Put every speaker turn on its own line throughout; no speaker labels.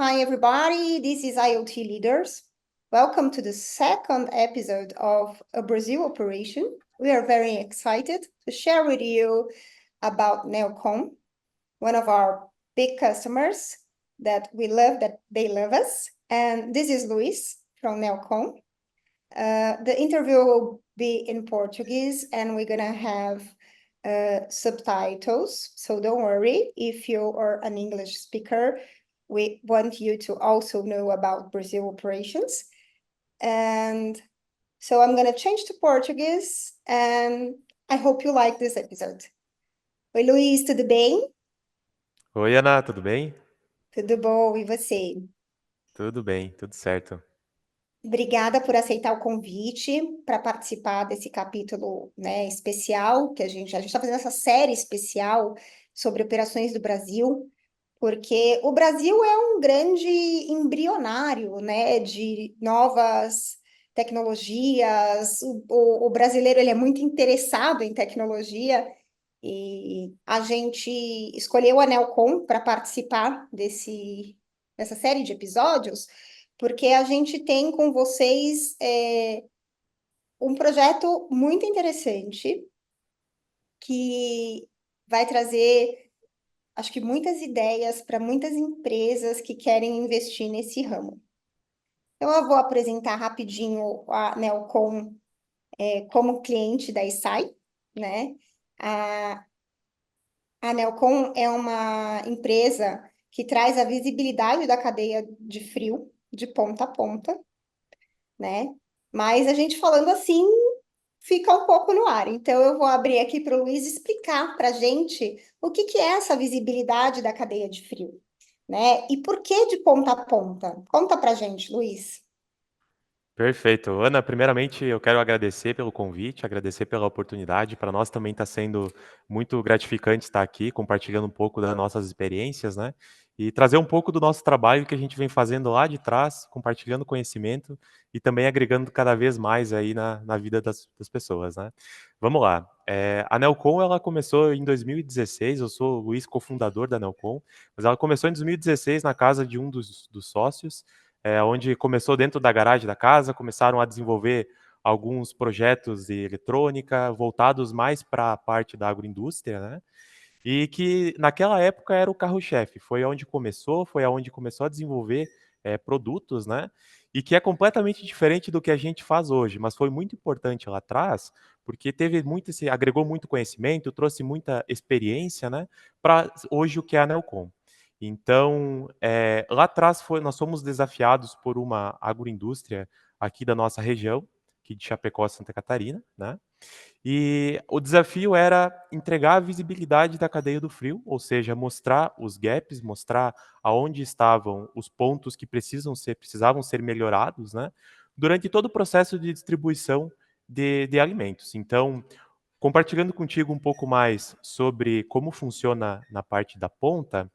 Hi, everybody. This is IoT Leaders. Welcome to the second episode of a Brazil operation. We are very excited to share with you about Neocom, one of our big customers that we love, that they love us. And this is Luis from Neocom. The interview will be in Portuguese, and we're going to have subtitles. So don't worry if you are an English speaker. We want you to also know about Brazil operations. And so I'm going to change to Portuguese, and I hope you like this episode. Oi, Luiz, tudo bem?
Oi, Ana, tudo bem?
Tudo bom, e você?
Tudo bem, tudo certo.
Obrigada por aceitar o convite para participar desse capítulo, né, especial que a gente está fazendo essa série especial sobre operações do Brasil, porque o Brasil é um grande embrionário, né, de novas tecnologias. O brasileiro ele é muito interessado em tecnologia e a gente escolheu a Nelcom para participar dessa série de episódios porque a gente tem com vocês um projeto muito interessante que vai trazer, acho que muitas ideias para muitas empresas que querem investir nesse ramo. Então, eu vou apresentar rapidinho a Nelcom como cliente da ESAI, né? A, a Nelcom é uma empresa que traz a visibilidade da cadeia de frio de ponta a ponta, né? Mas a gente falando assim fica um pouco no ar. Então, eu vou abrir aqui para o Luiz explicar para a gente o que é essa visibilidade da cadeia de frio, né? E por que de ponta a ponta? Conta para a gente, Luiz.
Perfeito. Ana, primeiramente eu quero agradecer pelo convite, agradecer pela oportunidade. Para nós também está sendo muito gratificante estar aqui, compartilhando um pouco das nossas experiências, né? E trazer um pouco do nosso trabalho que a gente vem fazendo lá de trás, compartilhando conhecimento e também agregando cada vez mais aí na vida das pessoas, né? Vamos lá. A Nelcom, ela começou em 2016, eu sou o Luiz, cofundador da Nelcom, mas ela começou em 2016 na casa de um dos sócios, onde começou dentro da garagem da casa, começaram a desenvolver alguns projetos de eletrônica voltados mais para a parte da agroindústria, né? E que naquela época era o carro-chefe, foi aonde começou a desenvolver produtos, né? E que é completamente diferente do que a gente faz hoje, mas foi muito importante lá atrás, porque agregou muito conhecimento, trouxe muita experiência, né? Para hoje o que é a Nelcom. Então, lá atrás nós fomos desafiados por uma agroindústria aqui da nossa região, aqui de Chapecó, Santa Catarina, né? E o desafio era entregar a visibilidade da cadeia do frio, ou seja, mostrar os gaps, mostrar aonde estavam os pontos que precisavam ser melhorados, né? Durante todo o processo de distribuição de alimentos. Então, compartilhando contigo um pouco mais sobre como funciona na parte da ponta,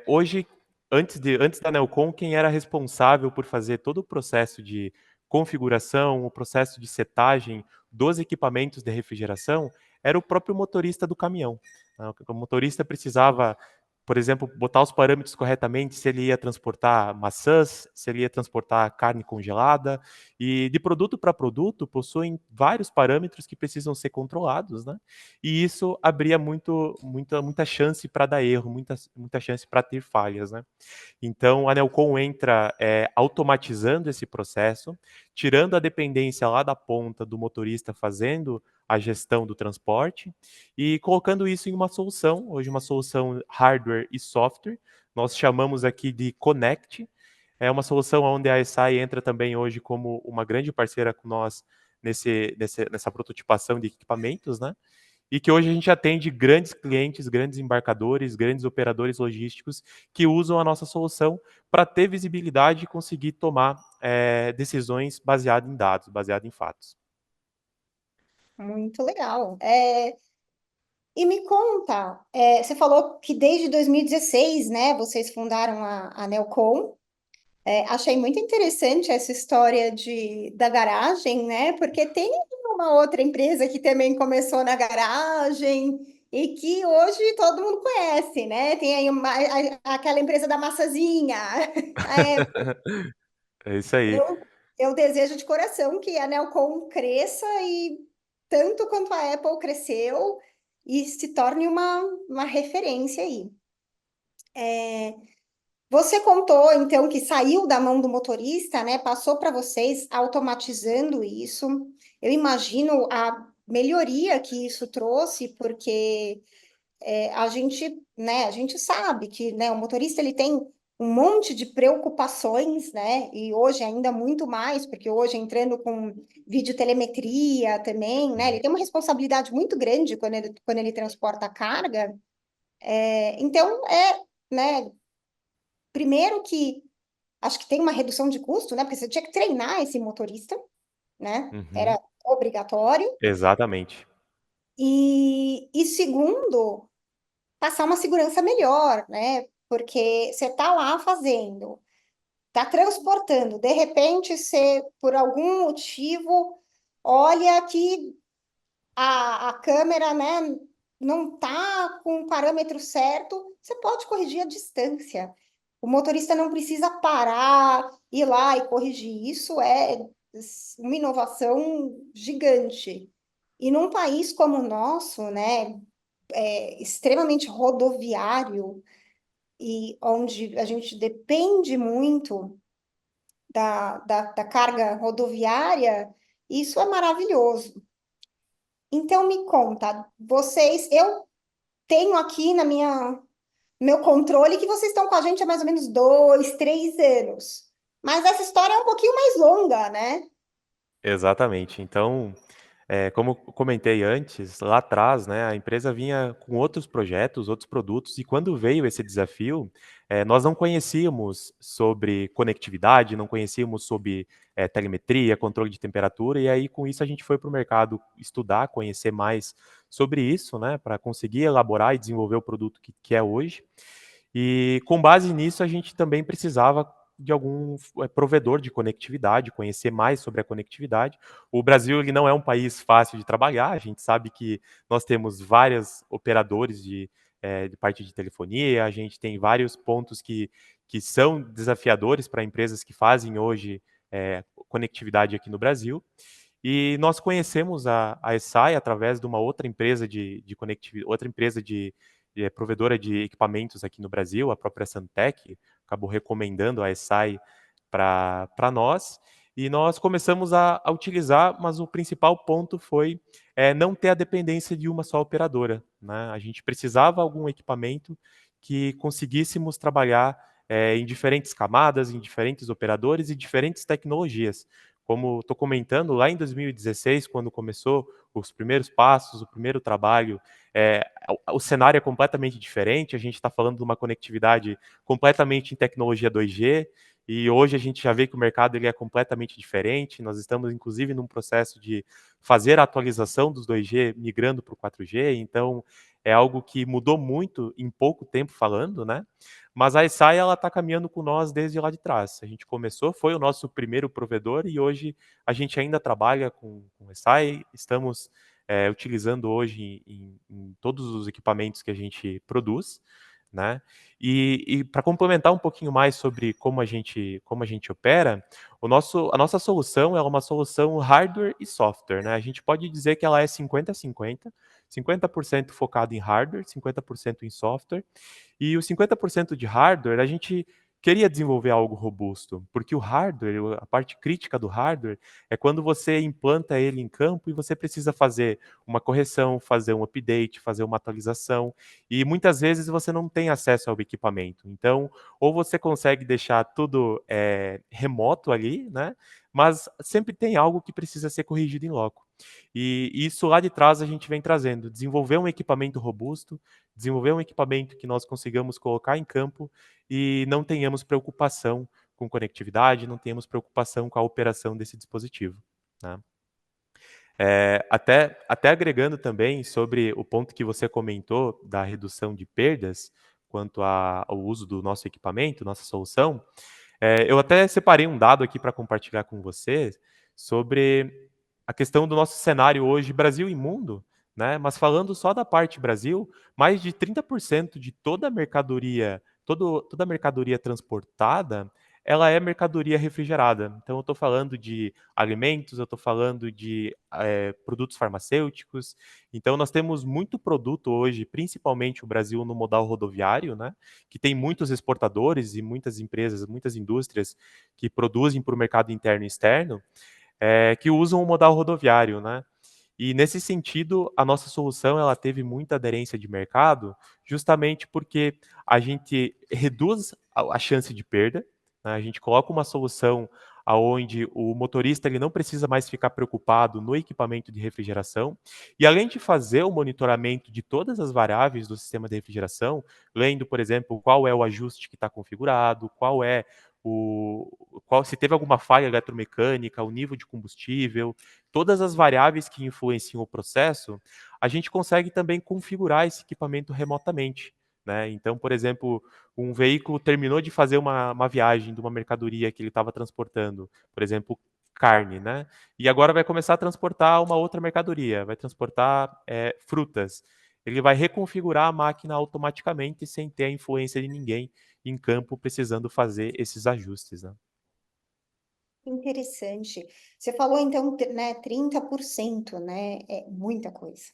hoje, antes da Nelcom, quem era responsável por fazer todo o processo de configuração, o processo de setagem dos equipamentos de refrigeração, era o próprio motorista do caminhão, né? O motorista precisava, por exemplo, botar os parâmetros corretamente, se ele ia transportar maçãs, se ele ia transportar carne congelada, e de produto para produto possuem vários parâmetros que precisam ser controlados, né? E isso abria muita chance para dar erro, muita chance para ter falhas, né? Então, a Nelcom entra automatizando esse processo, tirando a dependência lá da ponta do motorista fazendo a gestão do transporte e colocando isso em uma solução, hoje uma solução hardware e software. Nós chamamos aqui de Connect. É uma solução onde a SI entra também hoje como uma grande parceira com nós nessa prototipação de equipamentos, né? E que hoje a gente atende grandes clientes, grandes embarcadores, grandes operadores logísticos que usam a nossa solução para ter visibilidade e conseguir tomar decisões baseadas em dados, baseadas em fatos.
Muito legal. E me conta, você falou que desde 2016, né, vocês fundaram a Nelcom. Achei muito interessante essa história da garagem, né? Porque tem uma outra empresa que também começou na garagem e que hoje todo mundo conhece, né? Tem aí aquela empresa da massazinha.
É isso aí.
Eu desejo de coração que a Nelcom cresça e tanto quanto a Apple cresceu e se torne uma referência aí. Você contou, então, que saiu da mão do motorista, né? Passou para vocês automatizando isso. Eu imagino a melhoria que isso trouxe, porque a gente, né, a gente sabe que, né, o motorista ele tem um monte de preocupações, né? E hoje ainda muito mais, porque hoje entrando com videotelemetria também, né? Ele tem uma responsabilidade muito grande quando ele transporta a carga. Então, né? Primeiro que acho que tem uma redução de custo, né? Porque você tinha que treinar esse motorista, né?
Uhum.
Era obrigatório.
Exatamente.
E segundo, passar uma segurança melhor, né? Porque você está lá fazendo, está transportando, de repente você, por algum motivo, olha que a câmera, né, não está com o parâmetro certo, você pode corrigir a distância. O motorista não precisa parar, ir lá e corrigir. Isso é uma inovação gigante. E num país como o nosso, né, extremamente rodoviário e onde a gente depende muito da carga rodoviária, isso é maravilhoso. Então me conta, eu tenho aqui na minha meu controle que vocês estão com a gente há mais ou menos 2, 3 anos. Mas essa história é um pouquinho mais longa, né?
Exatamente. Então, como eu comentei antes, lá atrás, né, a empresa vinha com outros projetos, outros produtos, e quando veio esse desafio, nós não conhecíamos sobre conectividade, não conhecíamos sobre telemetria, controle de temperatura, e aí com isso a gente foi para o mercado estudar, conhecer mais sobre isso, né, para conseguir elaborar e desenvolver o produto que é hoje. E com base nisso, a gente também precisava de algum provedor de conectividade, conhecer mais sobre a conectividade. O Brasil ele não é um país fácil de trabalhar, a gente sabe que nós temos vários operadores de parte de telefonia, a gente tem vários pontos que são desafiadores para empresas que fazem hoje conectividade aqui no Brasil. E nós conhecemos a ESSAI através de uma outra empresa de conectividade, outra empresa provedora de equipamentos aqui no Brasil, a própria Santec, acabou recomendando a ESSAI para nós, e nós começamos a utilizar, mas o principal ponto foi não ter a dependência de uma só operadora, né? A gente precisava de algum equipamento que conseguíssemos trabalhar em diferentes camadas, em diferentes operadores e diferentes tecnologias. Como estou comentando, lá em 2016, quando começou os primeiros passos, o primeiro trabalho, o cenário é completamente diferente. A gente está falando de uma conectividade completamente em tecnologia 2G, e hoje a gente já vê que o mercado ele é completamente diferente. Nós estamos, inclusive, num processo de fazer a atualização dos 2G migrando para o 4G, então é algo que mudou muito em pouco tempo falando, né? Mas a ESAI ela está caminhando com nós desde lá de trás. A gente começou, foi o nosso primeiro provedor e hoje a gente ainda trabalha com ESAI. Estamos utilizando hoje em todos os equipamentos que a gente produz, né? E para complementar um pouquinho mais sobre como a gente opera, a nossa solução é uma solução hardware e software, né? A gente pode dizer que ela é 50-50, 50% focado em hardware, 50% em software. E os 50% de hardware, a gente queria desenvolver algo robusto, porque o hardware, a parte crítica do hardware, é quando você implanta ele em campo e você precisa fazer uma correção, fazer um update, fazer uma atualização, e muitas vezes você não tem acesso ao equipamento. Então, ou você consegue deixar tudo remoto ali, né? Mas sempre tem algo que precisa ser corrigido em loco. E isso lá de trás a gente vem trazendo, desenvolver um equipamento robusto, desenvolver um equipamento que nós consigamos colocar em campo e não tenhamos preocupação com conectividade, não tenhamos preocupação com a operação desse dispositivo, né? Até agregando também sobre o ponto que você comentou da redução de perdas quanto ao uso do nosso equipamento, nossa solução, eu até separei um dado aqui para compartilhar com você sobre a questão do nosso cenário hoje, Brasil e mundo, né? Mas falando só da parte Brasil, mais de 30% de toda a mercadoria transportada, ela é mercadoria refrigerada. Então, eu estou falando de alimentos, eu estou falando de produtos farmacêuticos. Então, nós temos muito produto hoje, principalmente o Brasil no modal rodoviário, né? Que tem muitos exportadores e muitas empresas, muitas indústrias que produzem para o mercado interno e externo, que usam o modal rodoviário, né? E nesse sentido, a nossa solução ela teve muita aderência de mercado, justamente porque a gente reduz a chance de perda, né? A gente coloca uma solução aonde o motorista ele não precisa mais ficar preocupado no equipamento de refrigeração, e além de fazer o monitoramento de todas as variáveis do sistema de refrigeração, lendo, por exemplo, qual é o ajuste que está configurado, se teve alguma falha eletromecânica, o nível de combustível, todas as variáveis que influenciam o processo, a gente consegue também configurar esse equipamento remotamente, né? Então, por exemplo, um veículo terminou de fazer uma viagem de uma mercadoria que ele estava transportando, por exemplo, carne, né? E agora vai começar a transportar uma outra mercadoria, vai transportar frutas. Ele vai reconfigurar a máquina automaticamente sem ter a influência de ninguém em campo precisando fazer esses ajustes, né?
Interessante. Você falou, então, né, 30%, né? É muita coisa.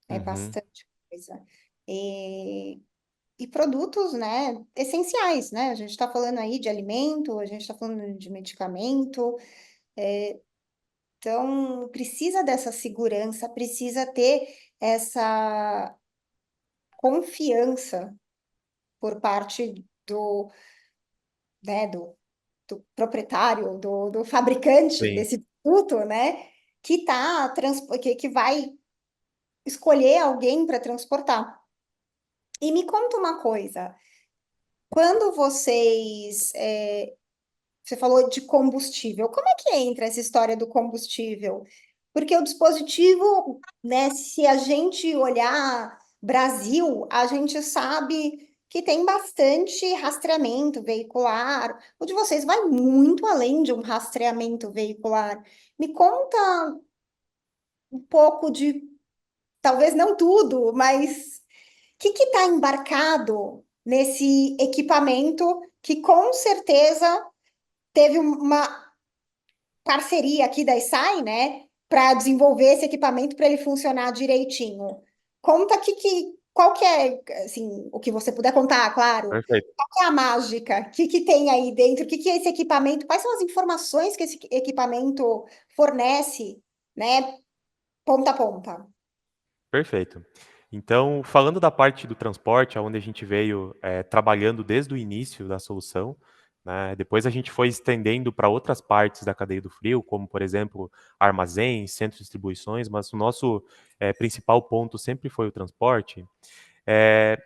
É
Uhum.
bastante coisa. E produtos, né, essenciais, né? A gente está falando aí de alimento, a gente está falando de medicamento. Então, precisa dessa segurança, precisa ter essa confiança por parte do, né, do proprietário, do fabricante
Sim.
desse produto, né? Que vai escolher alguém para transportar. E me conta uma coisa, quando você falou de combustível, como é que entra essa história do combustível? Porque o dispositivo, né, se a gente olhar Brasil, a gente sabe que tem bastante rastreamento veicular. O de vocês vai muito além de um rastreamento veicular. Me conta um pouco de, talvez não tudo, mas o que está embarcado nesse equipamento que com certeza teve uma parceria aqui da SAI, né, para desenvolver esse equipamento para ele funcionar direitinho. Conta qual que é, assim, o que você puder contar, claro.
Perfeito.
Qual que é a mágica? O que tem aí dentro? O que é esse equipamento? Quais são as informações que esse equipamento fornece, né, ponta a ponta?
Perfeito. Então, falando da parte do transporte, onde a gente veio trabalhando desde o início da solução, né, depois a gente foi estendendo para outras partes da cadeia do frio, como, por exemplo, armazéns, centros de distribuições, mas o nosso principal ponto sempre foi o transporte. É,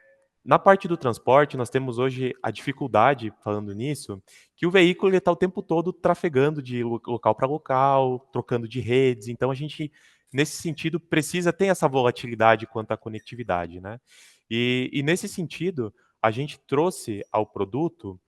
Na parte do transporte, nós temos hoje a dificuldade, falando nisso, que o veículo está o tempo todo trafegando de local para local, trocando de redes. Então, a gente, nesse sentido, precisa ter essa volatilidade quanto à conectividade, né? E nesse sentido, a gente trouxe ao produto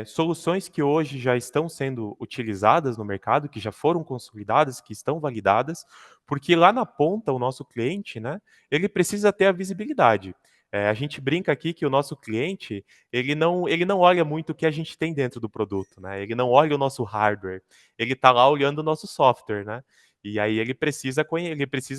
soluções que hoje já estão sendo utilizadas no mercado, que já foram consolidadas, que estão validadas, porque lá na ponta, o nosso cliente, né, ele precisa ter a visibilidade. A gente brinca aqui que o nosso cliente, ele não olha muito o que a gente tem dentro do produto, né? Ele não olha o nosso hardware, ele está lá olhando o nosso software, né? E aí ele precisa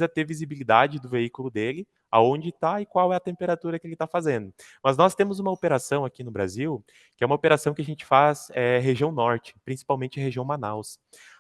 ter visibilidade do veículo dele, aonde está e qual é a temperatura que ele está fazendo. Mas nós temos uma operação aqui no Brasil, que é uma operação que a gente faz região norte, principalmente região Manaus,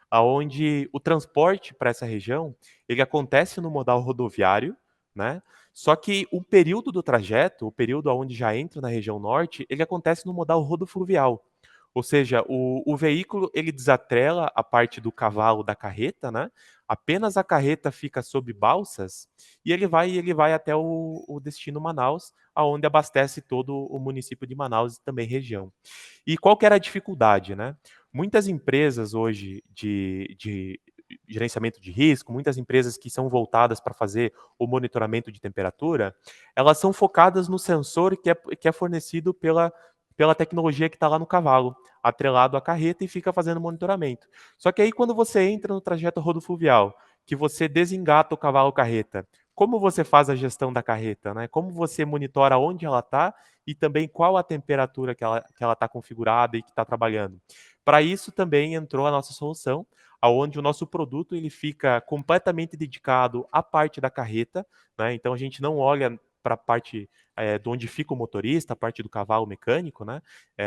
aonde o transporte para essa região, ele acontece no modal rodoviário, né? Só que o período do trajeto, o período onde já entra na região norte, ele acontece no modal rodofluvial. Ou seja, o veículo ele desatrela a parte do cavalo da carreta, né? Apenas a carreta fica sob balsas e ele vai até o destino Manaus, aonde abastece todo o município de Manaus e também região. E qual que era a dificuldade, né? Muitas empresas hoje de gerenciamento de risco, muitas empresas que são voltadas para fazer o monitoramento de temperatura, elas são focadas no sensor que é fornecido pela tecnologia que está lá no cavalo, atrelado à carreta e fica fazendo monitoramento. Só que aí quando você entra no trajeto rodofluvial, que você desengata o cavalo carreta, como você faz a gestão da carreta, né? Como você monitora onde ela está e também qual a temperatura que ela está configurada e que está trabalhando. Para isso também entrou a nossa solução, aonde o nosso produto ele fica completamente dedicado à parte da carreta, né? Então a gente não olha para a parte de onde fica o motorista, a parte do cavalo mecânico, né?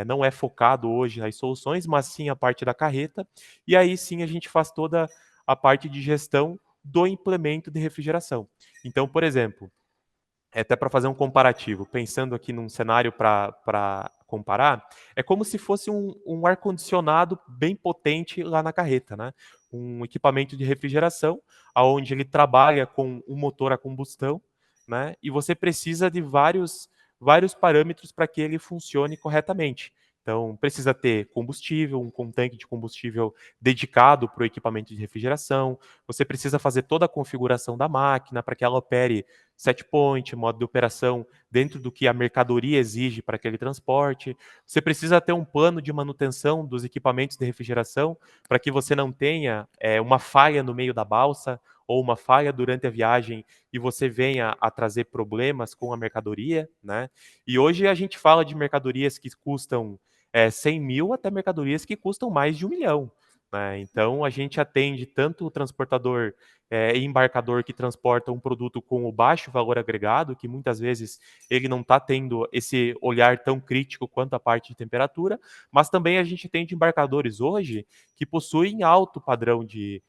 Não é focado hoje nas soluções, mas sim a parte da carreta. E aí sim a gente faz toda a parte de gestão do implemento de refrigeração. Então, por exemplo, até para fazer um comparativo, pensando aqui num cenário para comparar, é como se fosse um ar-condicionado bem potente lá na carreta, né? Um equipamento de refrigeração, onde ele trabalha com um motor a combustão, né? E você precisa de vários parâmetros para que ele funcione corretamente. Então, precisa ter combustível, um tanque de combustível dedicado para o equipamento de refrigeração. Você precisa fazer toda a configuração da máquina para que ela opere set point, modo de operação dentro do que a mercadoria exige para aquele transporte. Você precisa ter um plano de manutenção dos equipamentos de refrigeração para que você não tenha uma falha no meio da balsa ou uma falha durante a viagem e você venha a trazer problemas com a mercadoria, né? E hoje a gente fala de mercadorias que custam 100 mil até mercadorias que custam mais de 1 milhão. Né? Então a gente atende tanto o transportador e embarcador que transporta um produto com o baixo valor agregado, que muitas vezes ele não está tendo esse olhar tão crítico quanto a parte de temperatura, mas também a gente tem de embarcadores hoje que possuem alto padrão de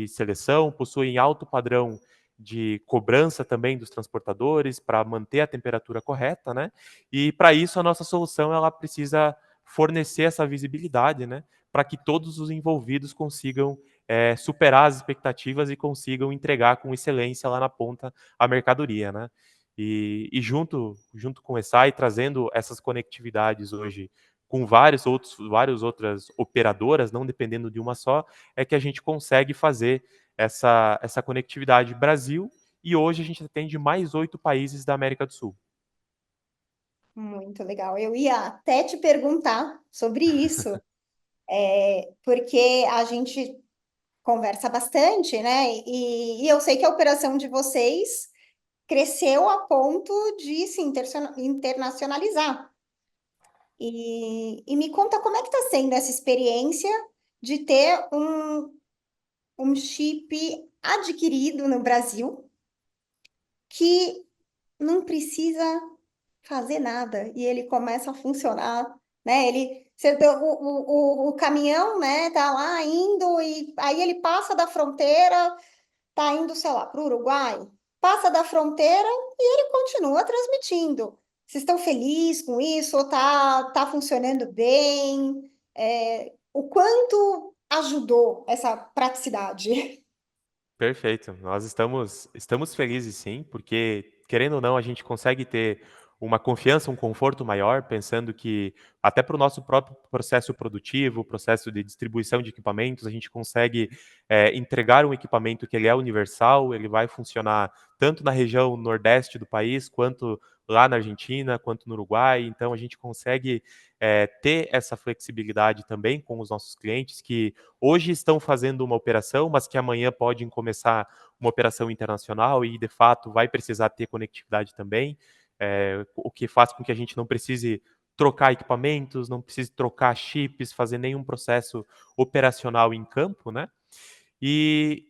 seleção, possuem alto padrão de cobrança também dos transportadores para manter a temperatura correta, né? E para isso a nossa solução ela precisa fornecer essa visibilidade, né? Para que todos os envolvidos consigam superar as expectativas e consigam entregar com excelência lá na ponta a mercadoria, né? E junto com o ESAI, trazendo essas conectividades hoje com várias outras operadoras, não dependendo de uma só, é que a gente consegue fazer essa conectividade Brasil e hoje a gente atende mais 8 países da América do Sul.
Muito legal. Eu ia até te perguntar sobre isso, porque a gente conversa bastante, né? E eu sei que a operação de vocês cresceu a ponto de se internacionalizar. E me conta como é que está sendo essa experiência de ter um chip adquirido no Brasil que não precisa fazer nada e ele começa a funcionar, né? O caminhão, né, tá lá indo e aí ele passa da fronteira, tá indo, sei lá, para o Uruguai, passa da fronteira e ele continua transmitindo. Vocês estão felizes com isso? Ou tá funcionando bem? O quanto ajudou essa praticidade?
Perfeito. Nós estamos felizes sim, porque, querendo ou não, a gente consegue ter uma confiança, um conforto maior, pensando que até para o nosso próprio processo produtivo, processo de distribuição de equipamentos, a gente consegue entregar um equipamento que ele é universal, ele vai funcionar tanto na região nordeste do país, quanto lá na Argentina, quanto no Uruguai. Então, a gente consegue ter essa flexibilidade também com os nossos clientes que hoje estão fazendo uma operação, mas que amanhã podem começar uma operação internacional e, de fato, vai precisar ter conectividade também, o que faz com que a gente não precise trocar equipamentos, não precise trocar chips, fazer nenhum processo operacional em campo, né? E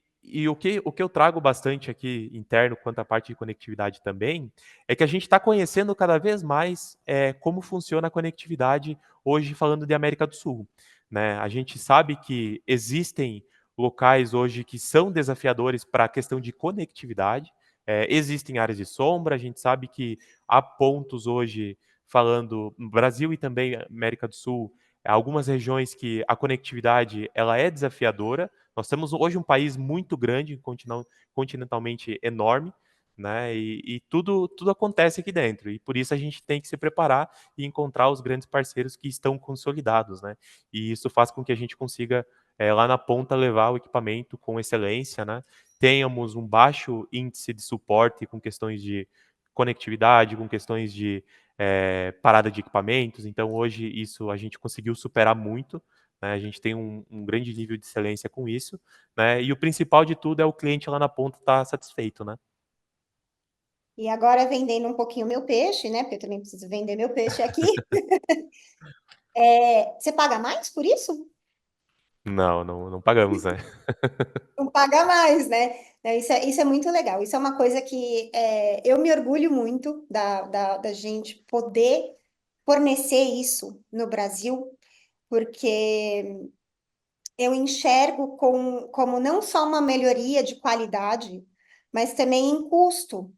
o que eu trago bastante aqui interno quanto à parte de conectividade também, é que a gente está conhecendo cada vez mais como funciona a conectividade hoje falando de América do Sul. Né? A gente sabe que existem locais hoje que são desafiadores para a questão de conectividade, existem áreas de sombra, a gente sabe que há pontos hoje, falando no Brasil e também América do Sul, algumas regiões que a conectividade ela é desafiadora. Nós temos hoje um país muito grande, continentalmente enorme, né? E tudo acontece aqui dentro. E por isso a gente tem que se preparar e encontrar os grandes parceiros que estão consolidados, né? E isso faz com que a gente consiga, lá na ponta, levar o equipamento com excelência, né? Tenhamos um baixo índice de suporte com questões de conectividade, com questões de parada de equipamentos. Então, hoje, isso a gente conseguiu superar muito, né? A gente tem um grande nível de excelência com isso, né? E o principal de tudo é o cliente lá na ponta estar satisfeito, né?
E agora vendendo um pouquinho meu peixe, né? Porque eu também preciso vender meu peixe aqui. Você paga mais por isso?
Não, não, não pagamos, né?
Não paga mais, né? Isso é muito legal. Isso é uma coisa que eu me orgulho muito da gente poder fornecer isso no Brasil, porque eu enxergo como não só uma melhoria de qualidade, mas também em custo.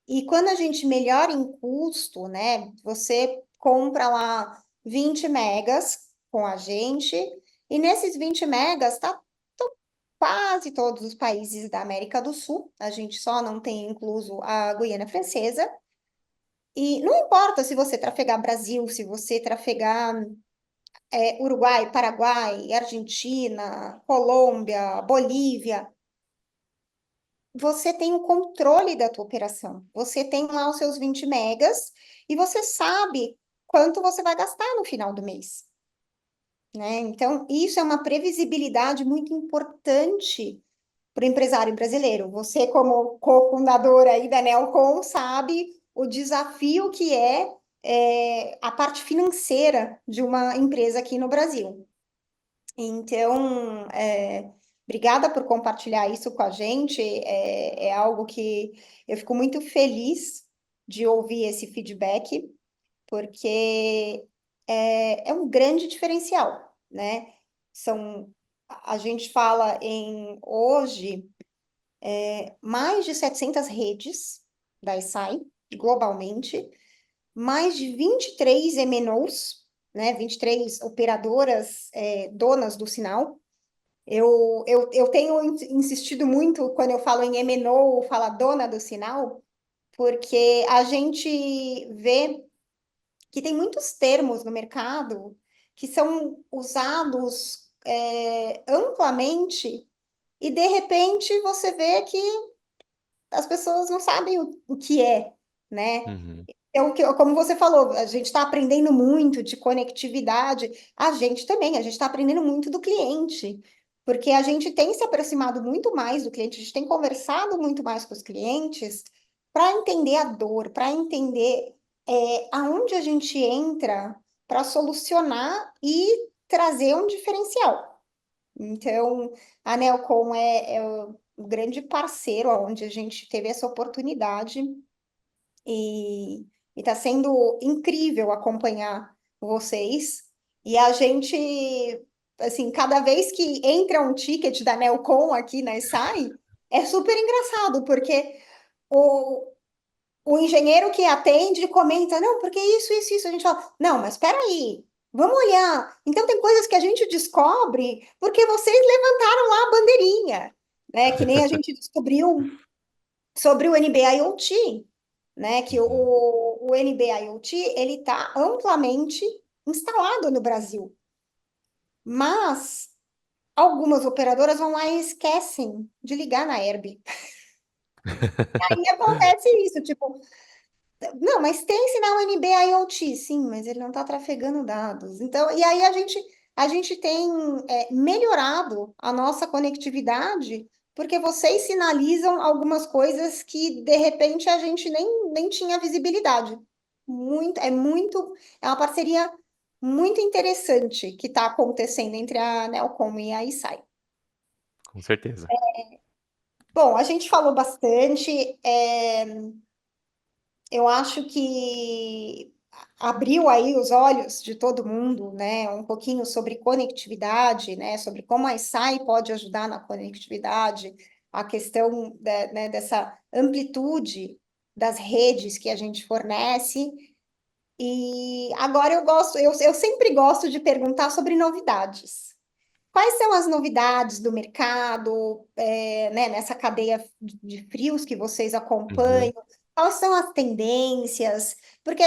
E quando a gente melhora em custo, né? Você compra lá 20 megas com a gente, e nesses 20 megas tá quase todos os países da América do Sul. A gente só não tem incluso a Guiana Francesa. E não importa se você trafegar Brasil, se você trafegar Uruguai, Paraguai, Argentina, Colômbia, Bolívia, você tem o controle da tua operação. Você tem lá os seus 20 megas e você sabe quanto você vai gastar no final do mês, né? Então, isso é uma previsibilidade muito importante para o empresário brasileiro. Você, como cofundador aí da Nelcom, sabe o desafio que a parte financeira de uma empresa aqui no Brasil. Então, obrigada por compartilhar isso com a gente. É algo que eu fico muito feliz de ouvir esse feedback, porque é um grande diferencial, né? A gente fala em hoje mais de 700 redes da SAI globalmente, mais de 23 MNOs, né? 23 operadoras donas do sinal. Eu tenho insistido muito quando eu falo em MNO, fala dona do sinal, porque a gente vê que tem muitos termos no mercado que são usados amplamente e de repente você vê que as pessoas não sabem o que é, né?
Uhum.
Como você falou, a gente está aprendendo muito de conectividade, a gente também, a gente está aprendendo muito do cliente, porque a gente tem se aproximado muito mais do cliente, a gente tem conversado muito mais com os clientes para entender a dor, para entender aonde a gente entra para solucionar e trazer um diferencial. Então, a Nelcom é o grande parceiro onde a gente teve essa oportunidade e está sendo incrível acompanhar vocês. E a gente, assim, cada vez que entra um ticket da Nelcom aqui na SAI, é super engraçado, porque o, o engenheiro que atende comenta, não, porque isso. A gente fala, não, mas espera aí, vamos olhar. Então, tem coisas que a gente descobre porque vocês levantaram lá a bandeirinha, né? Que nem a gente descobriu sobre o NB-IoT, né? Que
Uhum.
o NB-IoT, ele está amplamente instalado no Brasil, mas algumas operadoras vão lá e esquecem de ligar na Herb. E acontece isso, tipo, não, mas tem sinal NB-IoT, sim, mas ele não está trafegando dados. Então, e aí a gente tem melhorado a nossa conectividade, porque vocês sinalizam algumas coisas que, de repente, a gente nem tinha visibilidade. É uma parceria muito interessante que está acontecendo entre a Nelcom e a ISAI.
Com certeza.
Bom, a gente falou bastante. Eu acho que abriu aí os olhos de todo mundo, né? Um pouquinho sobre conectividade, né? Sobre como a SAI pode ajudar na conectividade, a questão né, dessa amplitude das redes que a gente fornece. E agora eu sempre gosto de perguntar sobre novidades. Quais são as novidades do mercado, né, nessa cadeia de frios que vocês
Uhum.
acompanham? Quais são as tendências? Porque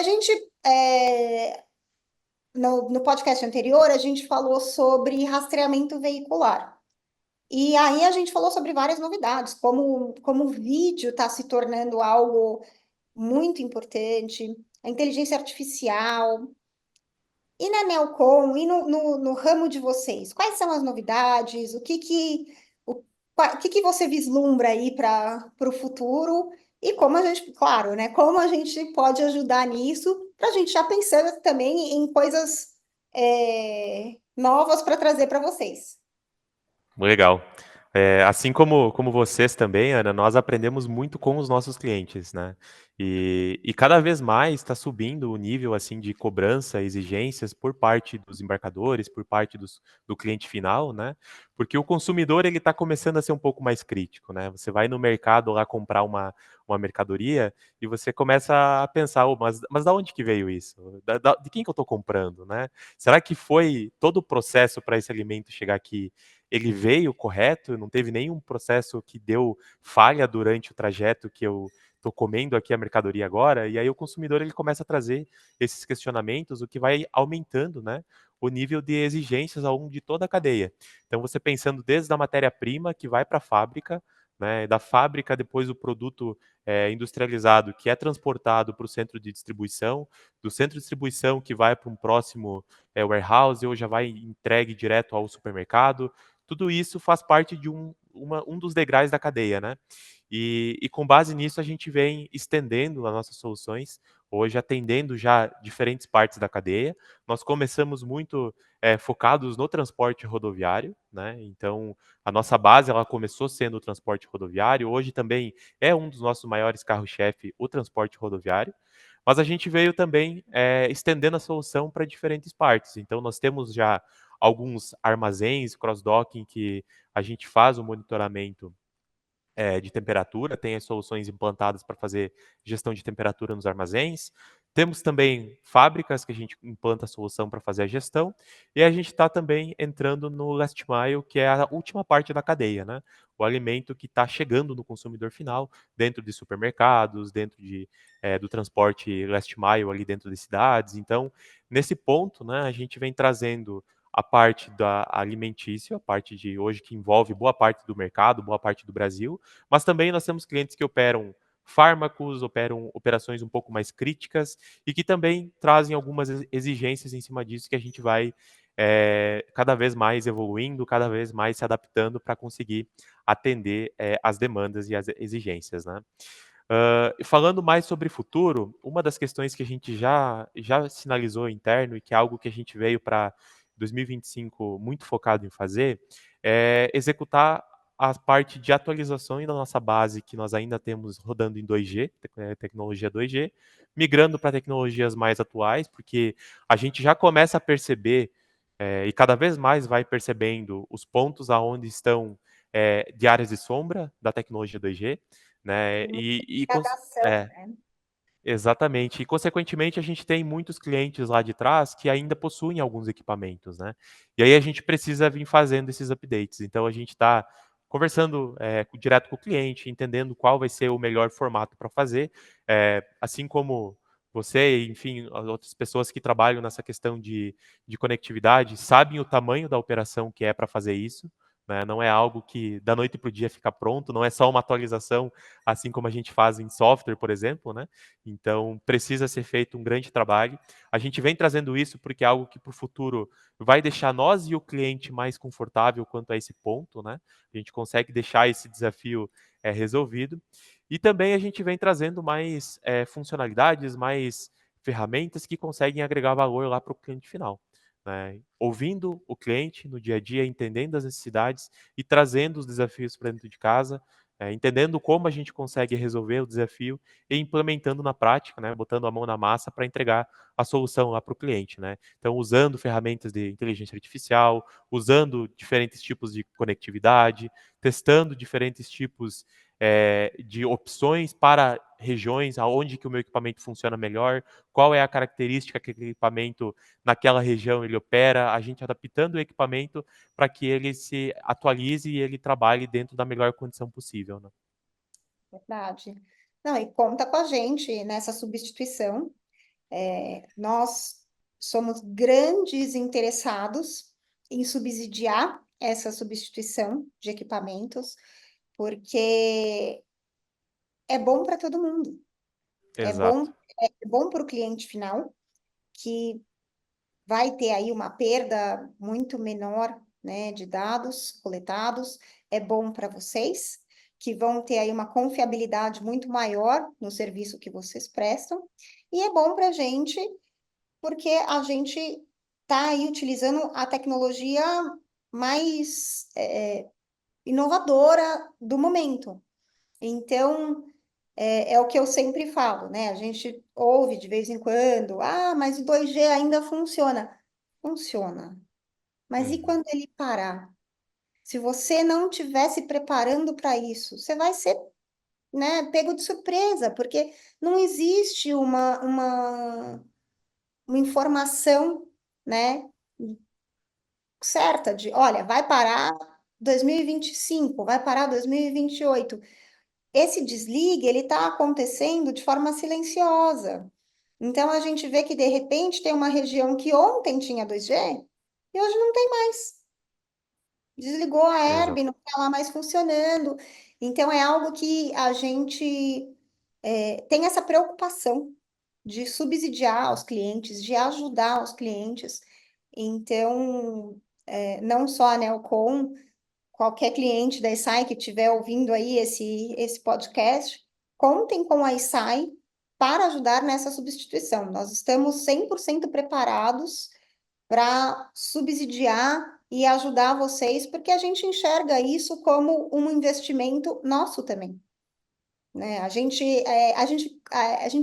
no podcast anterior, a gente falou sobre rastreamento veicular. E aí a gente falou sobre várias novidades, como o vídeo está se tornando algo muito importante, a inteligência artificial. E na Nelcom, e no ramo de vocês, quais são as novidades? O que que você vislumbra aí para o futuro? E como a gente, claro, né? Como a gente pode ajudar nisso, para a gente já pensando também em coisas novas para trazer para vocês.
Legal. Assim como vocês também, Ana, nós aprendemos muito com os nossos clientes, né? E cada vez mais está subindo o nível assim de cobrança, exigências por parte dos embarcadores, por parte do cliente final, né? Porque o consumidor ele está começando a ser um pouco mais crítico, né? Você vai no mercado lá comprar uma mercadoria e você começa a pensar, "Oh, mas da onde que veio isso? De quem que eu estou comprando, né? Será que foi todo o processo para esse alimento chegar aqui? Ele veio correto, não teve nenhum processo que deu falha durante o trajeto que eu estou comendo aqui a mercadoria agora, e aí o consumidor ele começa a trazer esses questionamentos, o que vai aumentando, né, o nível de exigências ao longo de toda a cadeia. Então você pensando desde a matéria-prima que vai para a fábrica, né, da fábrica depois o produto industrializado que é transportado para o centro de distribuição, do centro de distribuição que vai para um próximo warehouse ou já vai entregue direto ao supermercado, tudo isso faz parte de um dos degraus da cadeia, né? E com base nisso a gente vem estendendo as nossas soluções, hoje atendendo já diferentes partes da cadeia. Nós começamos muito focados no transporte rodoviário, né? Então a nossa base ela começou sendo o transporte rodoviário, hoje também é um dos nossos maiores carro-chefe o transporte rodoviário. Mas a gente veio também estendendo a solução para diferentes partes. Então, nós temos já alguns armazéns cross-docking que a gente faz o monitoramento de temperatura, tem as soluções implantadas para fazer gestão de temperatura nos armazéns. Temos também fábricas que a gente implanta a solução para fazer a gestão. E a gente está também entrando no last mile, que é a última parte da cadeia, né? O alimento que está chegando no consumidor final, dentro de supermercados, dentro do transporte last mile ali dentro das cidades. Então, nesse ponto, né, a gente vem trazendo a parte da alimentícia, a parte de hoje que envolve boa parte do mercado, boa parte do Brasil, mas também nós temos clientes que operam fármacos, operam operações um pouco mais críticas e que também trazem algumas exigências em cima disso que a gente vai cada vez mais evoluindo, cada vez mais se adaptando para conseguir atender as demandas e as exigências, né? Falando mais sobre futuro, uma das questões que a gente já sinalizou interno e que é algo que a gente veio para 2025 muito focado em fazer, é executar a parte de atualização da nossa base que nós ainda temos rodando em 2G, tecnologia 2G, migrando para tecnologias mais atuais, porque a gente já começa a perceber e cada vez mais vai percebendo os pontos aonde estão de áreas de sombra da tecnologia 2G, né?
Muita gradação, né?
Exatamente. E, consequentemente, a gente tem muitos clientes lá de trás que ainda possuem alguns equipamentos, né? E aí a gente precisa vir fazendo esses updates. Então, a gente está conversando direto com o cliente, entendendo qual vai ser o melhor formato para fazer. Assim como você, enfim, as outras pessoas que trabalham nessa questão de conectividade, sabem o tamanho da operação que é para fazer isso. Né? Não é algo que da noite para o dia fica pronto, não é só uma atualização, assim como a gente faz em software, por exemplo, né? Então, precisa ser feito um grande trabalho. A gente vem trazendo isso porque é algo que para o futuro vai deixar nós e o cliente mais confortável quanto a esse ponto, né? A gente consegue deixar esse desafio resolvido. E também a gente vem trazendo mais funcionalidades, mais ferramentas que conseguem agregar valor lá para o cliente final. Né? Ouvindo o cliente no dia a dia, entendendo as necessidades e trazendo os desafios para dentro de casa, entendendo como a gente consegue resolver o desafio e implementando na prática, né, botando a mão na massa para entregar a solução lá para o cliente, né? Então, usando ferramentas de inteligência artificial, usando diferentes tipos de conectividade, testando diferentes tipos de opções para regiões, aonde que o meu equipamento funciona melhor, qual é a característica que aquele equipamento naquela região ele opera, a gente adaptando o equipamento para que ele se atualize e ele trabalhe dentro da melhor condição possível, né?
Verdade. Não, e conta com a gente nessa substituição. Nós somos grandes interessados em subsidiar essa substituição de equipamentos, porque é bom para todo mundo. É bom,
Exato.
é bom para o cliente final, que vai ter aí uma perda muito menor, né, de dados coletados. É bom para vocês, que vão ter aí uma confiabilidade muito maior no serviço que vocês prestam. E é bom para a gente, porque a gente está aí utilizando a tecnologia mais inovadora do momento. Então, é o que eu sempre falo, né? A gente ouve de vez em quando, mas o 2G ainda funciona. Funciona. Mas e
Uhum.
quando ele parar? Se você não estiver se preparando para isso, você vai ser, né, pego de surpresa, porque não existe uma informação, né, certa de, olha, vai parar 2025, vai parar 2028. Esse desligue, ele está acontecendo de forma silenciosa. Então, a gente vê que, de repente, tem uma região que ontem tinha 2G e hoje não tem mais. Desligou a
Exato.
herb, não está lá mais funcionando. Então, é algo que a gente tem essa preocupação de subsidiar os clientes, de ajudar os clientes. Então, não só a Nelcom, qualquer cliente da ISAI que estiver ouvindo aí esse podcast, contem com a ISAI para ajudar nessa substituição. Nós estamos 100% preparados para subsidiar e ajudar vocês, porque a gente enxerga isso como um investimento nosso também, né? A gente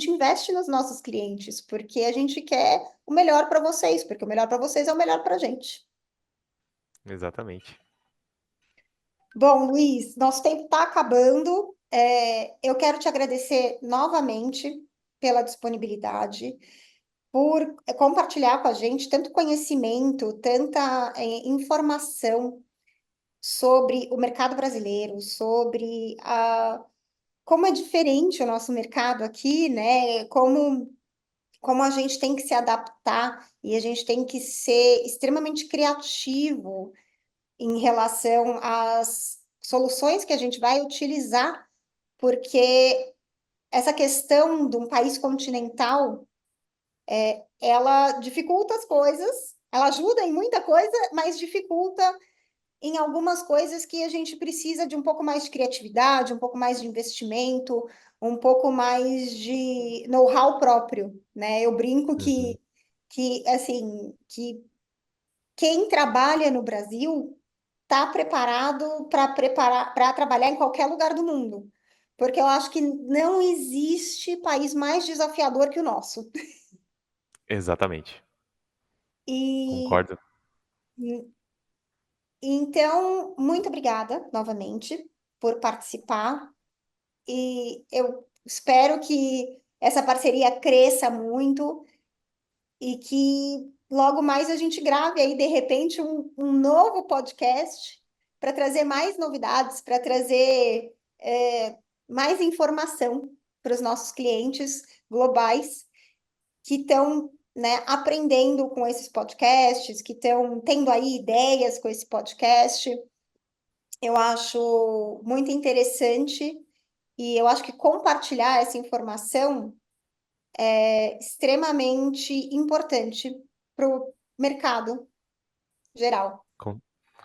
investe nos nossos clientes, porque a gente quer o melhor para vocês, porque o melhor para vocês é o melhor para a gente.
Exatamente.
Bom, Luiz, nosso tempo está acabando. Eu quero te agradecer novamente pela disponibilidade, por compartilhar com a gente tanto conhecimento, tanta informação sobre o mercado brasileiro, sobre como é diferente o nosso mercado aqui, né? Como a gente tem que se adaptar e a gente tem que ser extremamente criativo em relação às soluções que a gente vai utilizar, porque essa questão de um país continental, ela dificulta as coisas, ela ajuda em muita coisa, mas dificulta em algumas coisas que a gente precisa de um pouco mais de criatividade, um pouco mais de investimento, um pouco mais de know-how próprio, né? Eu brinco
Uhum.
que assim, que quem trabalha no Brasil está preparado para trabalhar em qualquer lugar do mundo. Porque eu acho que não existe país mais desafiador que o nosso.
Exatamente.
E
Concordo.
então, muito obrigada novamente por participar. E eu espero que essa parceria cresça muito e que logo mais a gente grave aí, de repente, um novo podcast para trazer mais novidades, para trazer mais informação para os nossos clientes globais que estão, né, aprendendo com esses podcasts, que estão tendo aí ideias com esse podcast. Eu acho muito interessante e eu acho que compartilhar essa informação é extremamente importante para o mercado geral.
Com,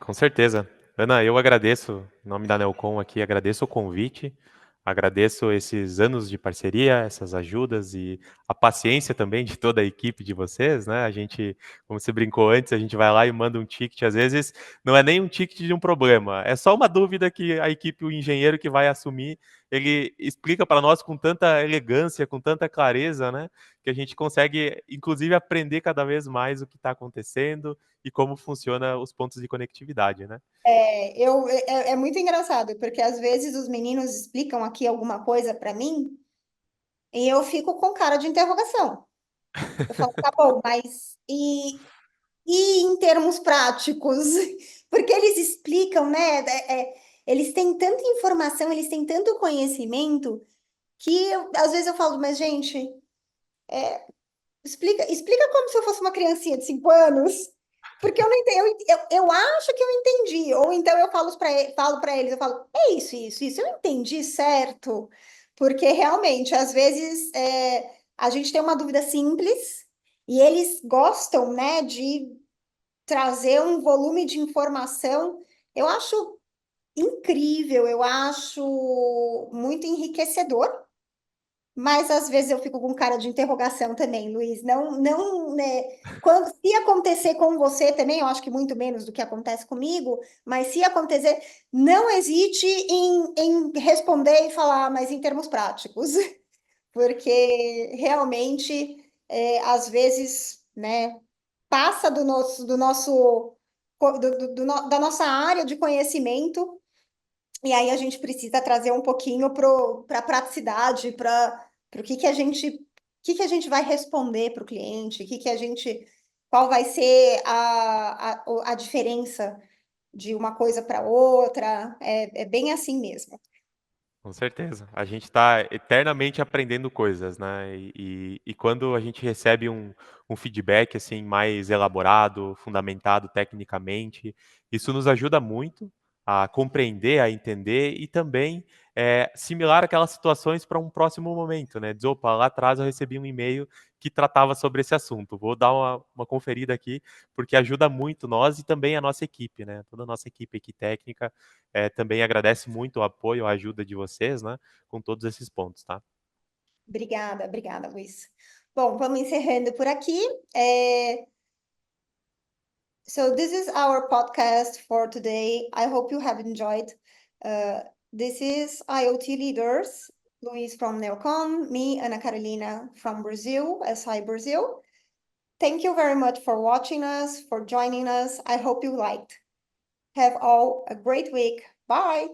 com certeza. Ana, eu agradeço, em nome da Nelcom aqui, agradeço o convite, agradeço esses anos de parceria, essas ajudas e a paciência também de toda a equipe de vocês, né? A gente, como você brincou antes, a gente vai lá e manda um ticket, às vezes não é nem um ticket de um problema, é só uma dúvida que a equipe, o engenheiro que vai assumir, ele explica para nós com tanta elegância, com tanta clareza, né? Que a gente consegue, inclusive, aprender cada vez mais o que está acontecendo e como funciona os pontos de conectividade, né?
É muito engraçado, porque às vezes os meninos explicam aqui alguma coisa para mim e eu fico com cara de interrogação. Eu falo, tá bom, mas e em termos práticos? Porque eles explicam, né? Eles têm tanta informação, eles têm tanto conhecimento que às vezes eu falo, mas gente, explica como se eu fosse uma criancinha de 5 anos, porque eu não entendi, eu acho que eu entendi, ou então eu falo para eles, eu falo, é isso, eu entendi certo, porque realmente, às vezes, a gente tem uma dúvida simples, e eles gostam, né, de trazer um volume de informação, eu acho incrível, eu acho muito enriquecedor, mas às vezes eu fico com cara de interrogação também, Luiz. Não, não, né? Quando, se acontecer com você também, eu acho que muito menos do que acontece comigo, mas se acontecer, não hesite em responder e falar, mas em termos práticos, porque realmente, às vezes, né, passa da nossa área de conhecimento. E aí a gente precisa trazer um pouquinho para a praticidade, para o que que a gente vai responder para o cliente, qual vai ser a diferença de uma coisa para outra. É bem assim mesmo.
Com certeza. A gente está eternamente aprendendo coisas, né? E quando a gente recebe um feedback assim mais elaborado, fundamentado tecnicamente, isso nos ajuda muito a compreender, a entender e também similar aquelas situações para um próximo momento, né? Diz, opa, lá atrás eu recebi um e-mail que tratava sobre esse assunto. Vou dar uma conferida aqui, porque ajuda muito nós e também a nossa equipe, né? Toda a nossa equipe aqui técnica também agradece muito o apoio, a ajuda de vocês, né, com todos esses pontos, tá?
Obrigada, obrigada, Luiz. Bom, vamos encerrando por aqui. É, So this is our podcast for today. I hope you have enjoyed. This is IoT Leaders, Luis from Neocom, me, Ana Carolina from Brazil, SI Brazil. Thank you very much for watching us, for joining us. I hope you liked. Have all a great week. Bye.